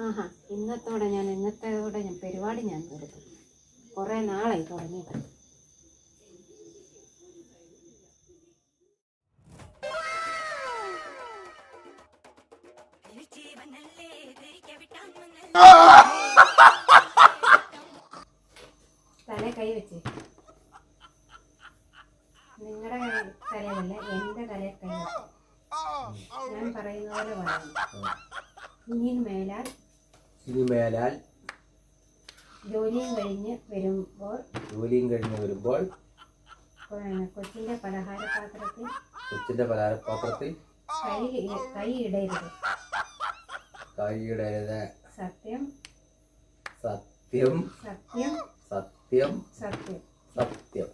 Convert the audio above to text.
ആഹാ ഇന്നത്തോടെ ഞാൻ പരിപാടി ഞാൻ നിർത്തും. കുറേ നാളായി തുടങ്ങിയിട്ട്. തല കൈ വെച്ച് നിങ്ങളുടെ തലയല്ല എൻ്റെ തലയിൽ കൈ വെച്ച് ഞാൻ പറയുന്ന പോലെ പറയണം. ഇനി മേലാൽ ജോലിയും കഴിഞ്ഞ് വരുമ്പോൾ കൊച്ചിൻ്റെ പലഹാരപാത്രത്തിൽ കൈ ഇടരുത്. സത്യം സത്യം സത്യം സത്യം സത്യം. സത്യം.